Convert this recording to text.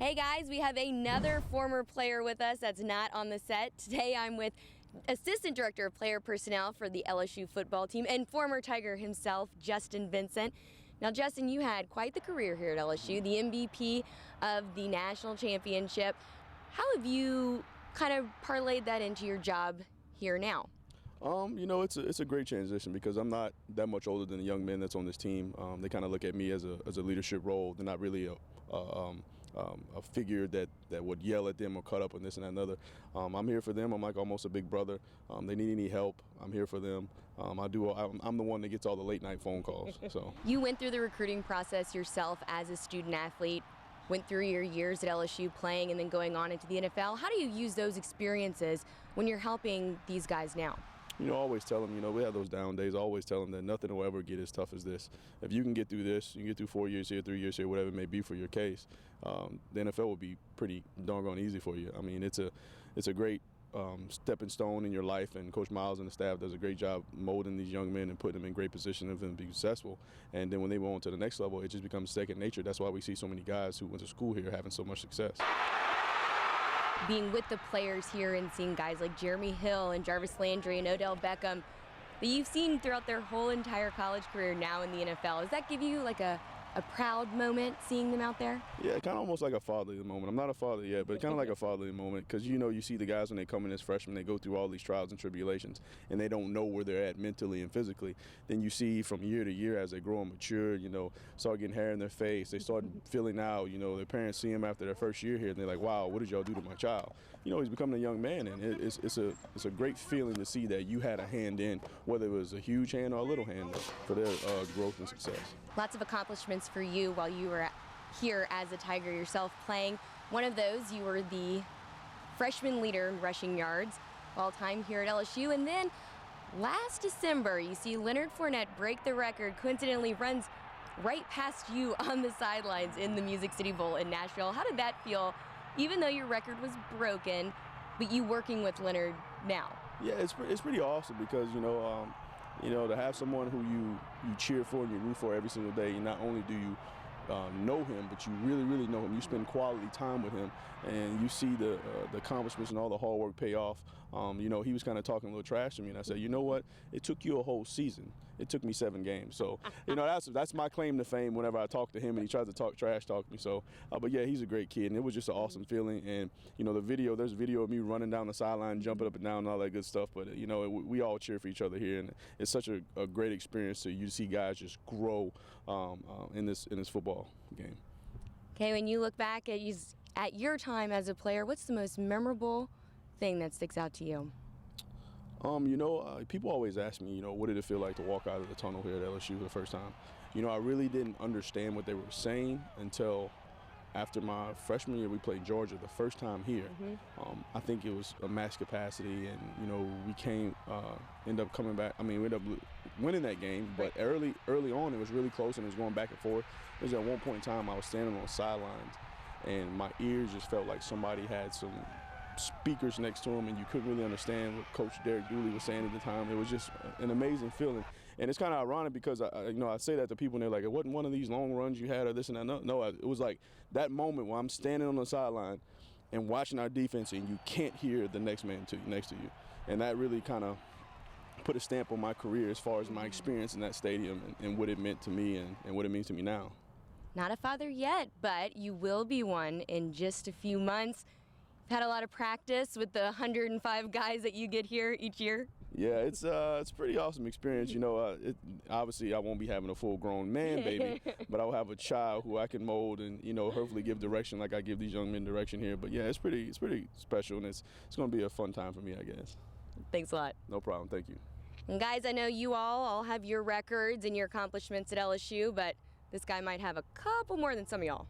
Hey guys, we have another former player with us that's not on the set. Today I'm with Assistant Director of Player Personnel for the LSU football team and former Tiger himself, Justin Vincent. Now Justin, you had quite the career here at LSU, the MVP of the national championship. How have you kind of parlayed that into your job here now? It's a great transition because I'm not that much older than the young men that's on this team. They kind of look at me as a leadership role. They're not really a figure that would yell at them or cut up on this and that and another. I'm here for them. I'm like almost a big brother. They need any help, I'm here for them. I'm the one that gets all the late night phone calls. So you went through the recruiting process yourself as a student athlete. Went through your years at LSU playing and then going on into the NFL. How do you use those experiences when you're helping these guys now? I always tell them, we have those down days. I always tell them that nothing will ever get as tough as this. If you can get through this, you can get through 4 years here, 3 years here, whatever it may be for your case, the NFL will be pretty doggone easy for you. I mean, it's a great stepping stone in your life, and Coach Miles and the staff does a great job molding these young men and putting them in great position of them to be successful. And then when they go on to the next level, it just becomes second nature. That's why we see so many guys who went to school here having so much success. Being with the players here and seeing guys like Jeremy Hill and Jarvis Landry and Odell Beckham that you've seen throughout their whole entire college career now in the NFL, does that give you like a proud moment seeing them out there? Yeah, kind of almost like a fatherly moment. I'm not a father yet, but kind of like a fatherly moment because, you see the guys when they come in as freshmen, they go through all these trials and tribulations, and they don't know where they're at mentally and physically. Then you see from year to year as they grow and mature, start getting hair in their face. They start filling out, their parents see them after their first year here, and they're like, wow, what did y'all do to my child? He's becoming a young man, and it's a great feeling to see that you had a hand in, whether it was a huge hand or a little hand, for their growth and success. Lots of accomplishments for you while you were here as a Tiger yourself playing. One of those, you were the freshman leader in rushing yards all time here at LSU. And then last December, you see Leonard Fournette break the record, coincidentally runs right past you on the sidelines in the Music City Bowl in Nashville. How did that feel, even though your record was broken, but you working with Leonard now? Yeah, it's pretty awesome because, to have someone who you cheer for and you root for every single day, and not only do you know him, but you really, really know him. You spend quality time with him, and you see the accomplishments and all the hard work pay off. He was kind of talking a little trash to me, and I said, you know what? It took you a whole season. It took me 7 games. So, that's my claim to fame whenever I talk to him and he tries to talk to me. So, but yeah, he's a great kid, and it was just an awesome feeling. And, there's a video of me running down the sideline, jumping up and down and all that good stuff. But, we all cheer for each other here, and it's such a great experience to see guys just grow in this football game. Okay, when you look back at your time as a player, what's the most memorable thing that sticks out to you? People always ask me, what did it feel like to walk out of the tunnel here at LSU for the first time? I really didn't understand what they were saying until after my freshman year. We played Georgia the first time here. I think it was a max capacity, and we end up coming back. We ended up winning that game, but early on it was really close and it was going back and forth. There was at one point in time I was standing on the sidelines and my ears just felt like somebody had some speakers next to him, and you couldn't really understand what Coach Derek Dooley was saying at the time. It was just an amazing feeling. And it's kind of ironic because I say that to people and they're like, it wasn't one of these long runs you had or this and that. No, it was like that moment where I'm standing on the sideline and watching our defense, and you can't hear the next man next to you. And that really kind of put a stamp on my career as far as my experience in that stadium and what it meant to me and what it means to me now. Not a father yet, but you will be one in just a few months. You've had a lot of practice with the 105 guys that you get here each year. Yeah, it's a pretty awesome experience. Obviously I won't be having a full-grown man baby, but I'll have a child who I can mold and hopefully give direction like I give these young men direction here. But yeah, it's pretty special, and it's going to be a fun time for me, I guess. Thanks a lot. No problem. Thank you. And guys, I know you all have your records and your accomplishments at LSU, but this guy might have a couple more than some of y'all.